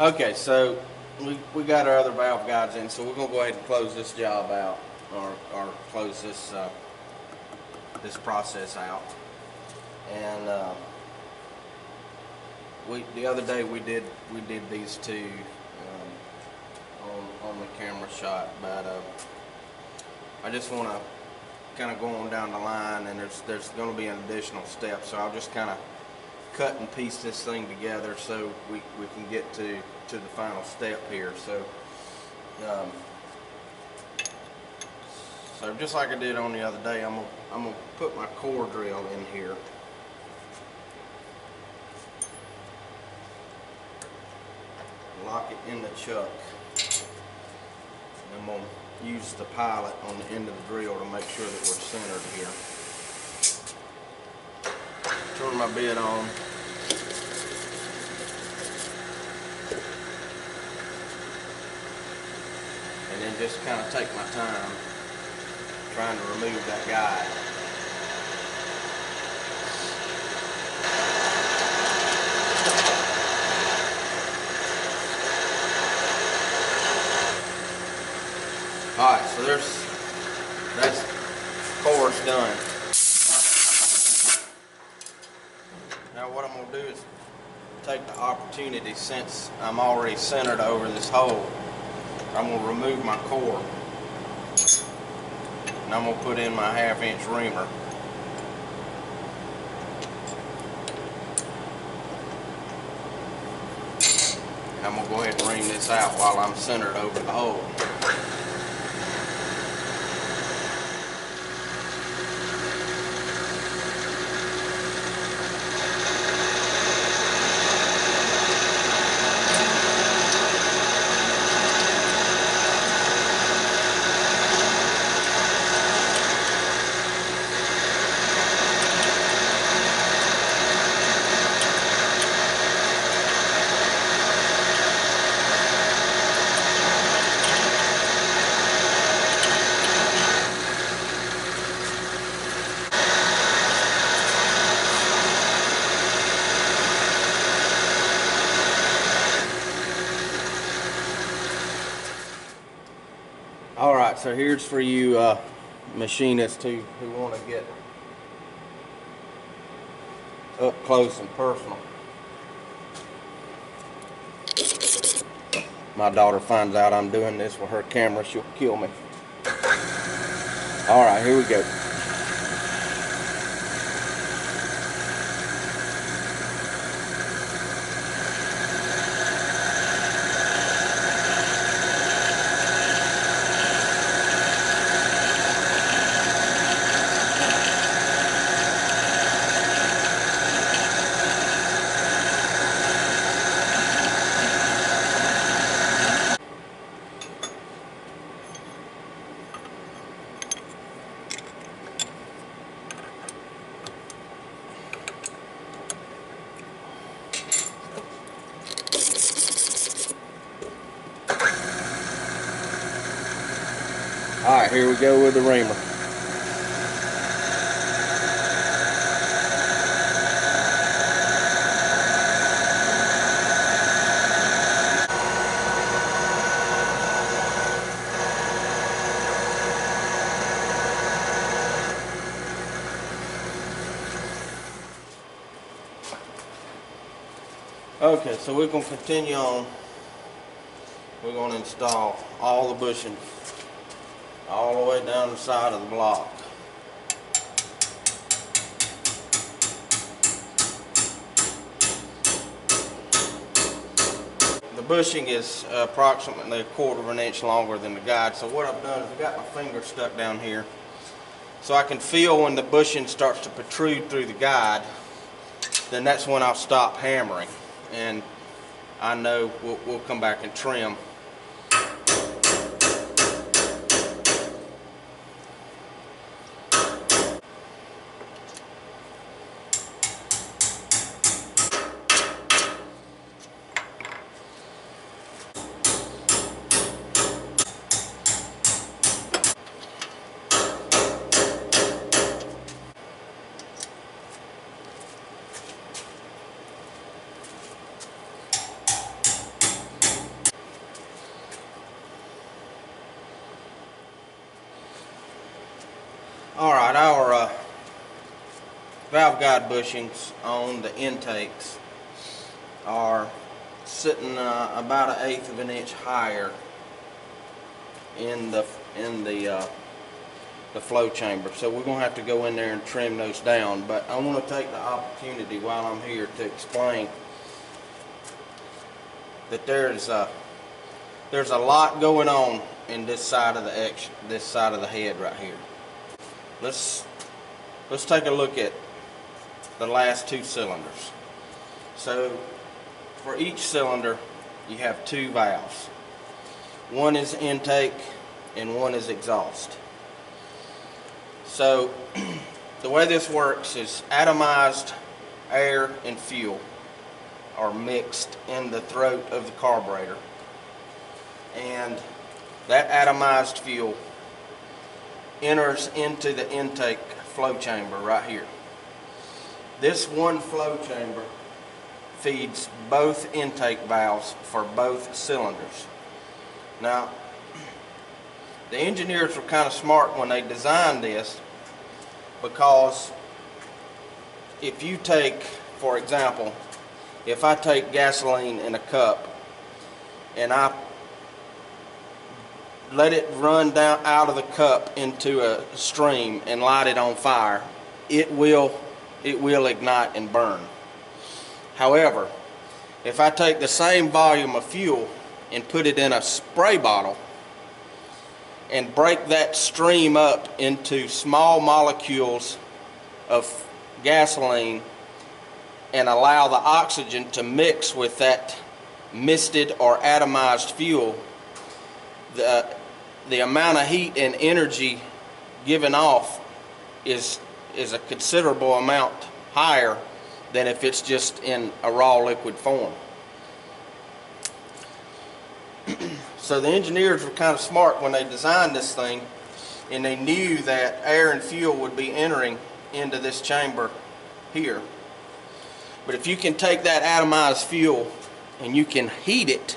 Okay, so we got our other valve guides in, so we're gonna go ahead and close this job out, or close this this process out. And the other day we did these two on the camera shot, but I just want to kind of go on down the line, and there's going to be an additional step, so I'll just kind of cut and piece this thing together so we can get to the final step here. So just like I did on the other day, I'm gonna put my core drill in here. Lock it in the chuck. And I'm gonna use the pilot on the end of the drill to make sure that we're centered here. Turn my bit on. And then just kind of take my time trying to remove that guide. Alright, so that's core's done. Now what I'm going to do is take the opportunity, since I'm already centered over this hole, I'm going to remove my core. And I'm going to put in my 1/2 inch reamer. And I'm going to go ahead and ream this out while I'm centered over the hole. Alright, so here's for you machinists who want to get up close and personal. My daughter finds out I'm doing this with her camera, she'll kill me. Alright, here we go. Alright, here we go with the reamer. Okay, so we're going to continue on. We're going to install all the bushings all the way down the side of the block. The bushing is approximately 1/4 inch longer than the guide, so what I've done is I've got my finger stuck down here so I can feel when the bushing starts to protrude through the guide. Then that's when I'll stop hammering, and I know we'll come back and trim. valve guide bushings on the intakes are sitting about 1/8 of an inch higher in the flow chamber. So we're going to have to go in there and trim those down. But I want to take the opportunity while I'm here to explain that there's a lot going on in this side of the head right here. Let's take a look at the last two cylinders. So for each cylinder you have two valves. One is intake and one is exhaust. So the way this works is atomized air and fuel are mixed in the throat of the carburetor, and that atomized fuel enters into the intake flow chamber right here. This one flow chamber feeds both intake valves for both cylinders. Now, the engineers were kind of smart when they designed this, because if you take, for example, if I take gasoline in a cup and I let it run down out of the cup into a stream and light it on fire, it will ignite and burn. However, if I take the same volume of fuel and put it in a spray bottle and break that stream up into small molecules of gasoline and allow the oxygen to mix with that misted or atomized fuel, the amount of heat and energy given off is a considerable amount higher than if it's just in a raw liquid form. So the engineers were kind of smart when they designed this thing, and they knew that air and fuel would be entering into this chamber here. But if you can take that atomized fuel and you can heat it,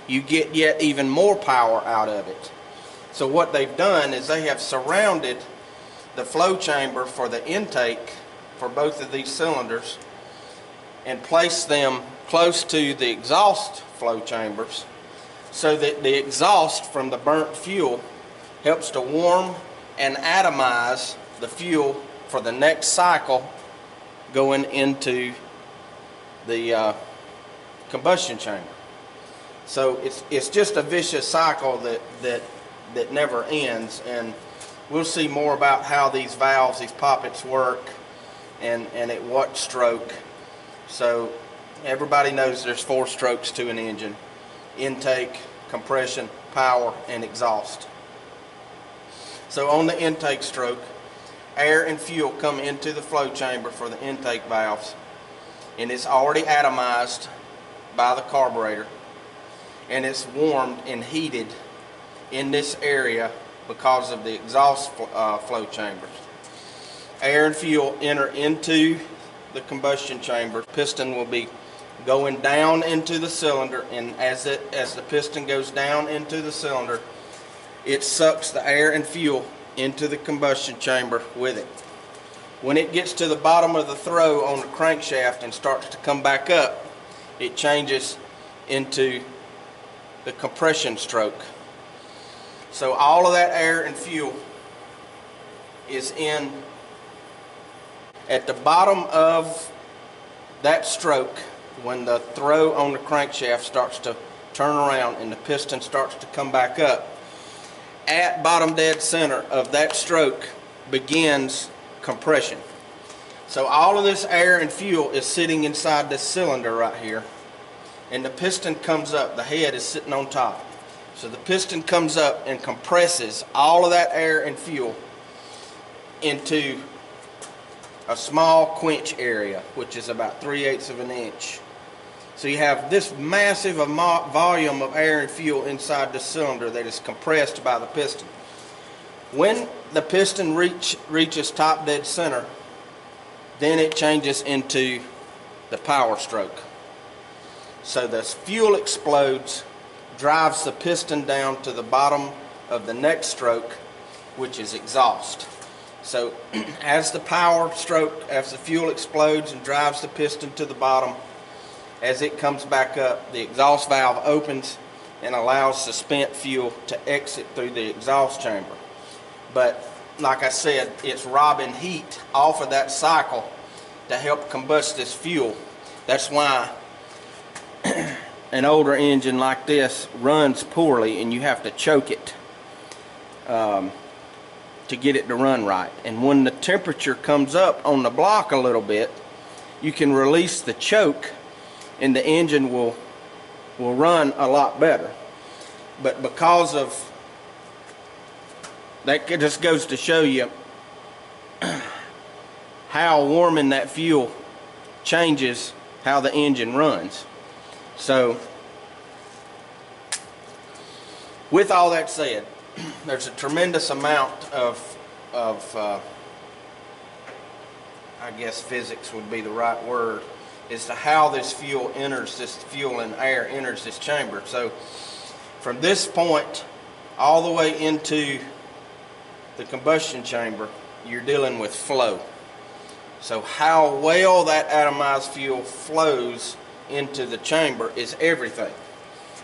you get yet even more power out of it. So what they've done is they have surrounded the flow chamber for the intake for both of these cylinders and placed them close to the exhaust flow chambers, so that the exhaust from the burnt fuel helps to warm and atomize the fuel for the next cycle going into the combustion chamber. So it's just a vicious cycle that never ends, and we'll see more about how these valves, these poppets work and at what stroke. So everybody knows there's 4 strokes to an engine: intake, compression, power, and exhaust. So on the intake stroke, air and fuel come into the flow chamber for the intake valves, and it's already atomized by the carburetor, and it's warmed and heated in this area because of the exhaust flow chambers. Air and fuel enter into the combustion chamber. Piston will be going down into the cylinder, and as the piston goes down into the cylinder, it sucks the air and fuel into the combustion chamber with it. When it gets to the bottom of the throw on the crankshaft and starts to come back up, it changes into the compression stroke. So all of that air and fuel is in at the bottom of that stroke. When the throw on the crankshaft starts to turn around and the piston starts to come back up, at bottom dead center of that stroke begins compression. So all of this air and fuel is sitting inside this cylinder right here, and the piston comes up. The head is sitting on top. So the piston comes up and compresses all of that air and fuel into a small quench area, which is about 3/8 of an inch. So you have this massive volume of air and fuel inside the cylinder that is compressed by the piston. When the piston reaches top dead center, then it changes into the power stroke. So the fuel explodes, drives the piston down to the bottom of the next stroke, which is exhaust. So as the fuel explodes and drives the piston to the bottom, as it comes back up, the exhaust valve opens and allows the spent fuel to exit through the exhaust chamber. But like I said, it's robbing heat off of that cycle to help combust this fuel. That's why an older engine like this runs poorly, and you have to choke it to get it to run right. And when the temperature comes up on the block a little bit, you can release the choke and the engine will run a lot better. But because of that, it just goes to show you how warming that fuel changes how the engine runs. So with all that said, there's a tremendous amount of I guess physics would be the right word, as to how this fuel and air enters this chamber. So from this point all the way into the combustion chamber, you're dealing with flow. So how well that atomized fuel flows into the chamber is everything.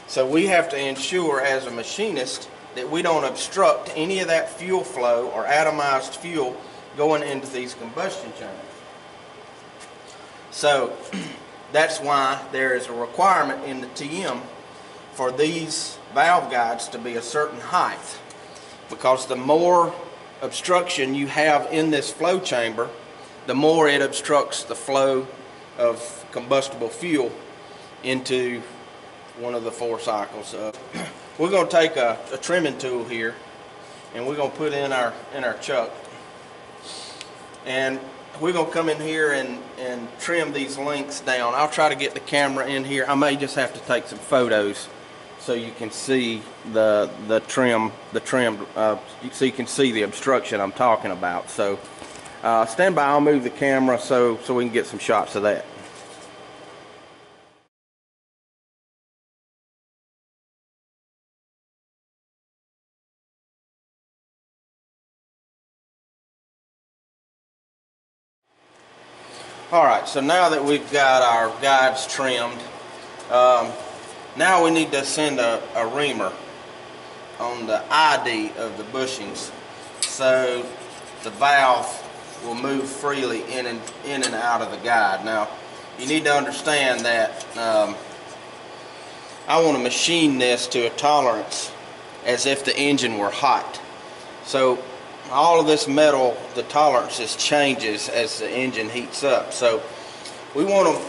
So we have to ensure as a machinist that we don't obstruct any of that fuel flow or atomized fuel going into these combustion chambers. So that's why there is a requirement in the TM for these valve guides to be a certain height, because the more obstruction you have in this flow chamber, the more it obstructs the flow of combustible fuel into one of the 4 cycles. We're going to take a trimming tool here, and we're going to put in our chuck, and we're going to come in here and trim these lengths down. I'll try to get the camera in here. I may just have to take some photos so you can see the trim, so you can see the obstruction I'm talking about. So stand by, I'll move the camera so we can get some shots of that. Alright, so now that we've got our guides trimmed, now we need to send a reamer on the ID of the bushings so the valve will move freely in and out of the guide. Now you need to understand that I want to machine this to a tolerance as if the engine were hot. So all of this metal, the tolerances changes as the engine heats up. So we don't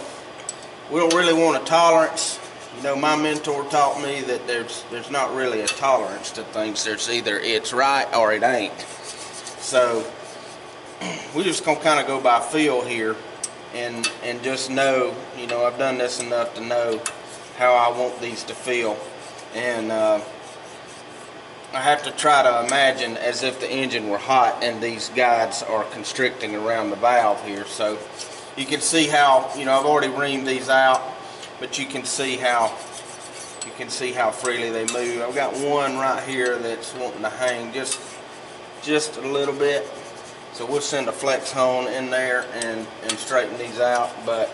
really want a tolerance. You know, my mentor taught me that there's not really a tolerance to things. There's either it's right or it ain't. So we're just gonna kind of go by feel here and just know, you know, I've done this enough to know how I want these to feel. And I have to try to imagine as if the engine were hot and these guides are constricting around the valve here. So you can see how, you know, I've already reamed these out, but you can see how freely they move. I've got one right here that's wanting to hang just a little bit. So we'll send a flex hone in there and straighten these out. But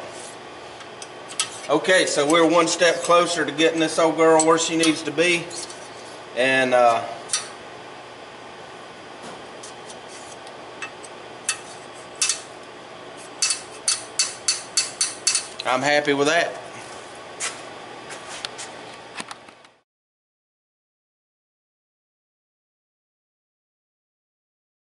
okay, so we're one step closer to getting this old girl where she needs to be. And I'm happy with that.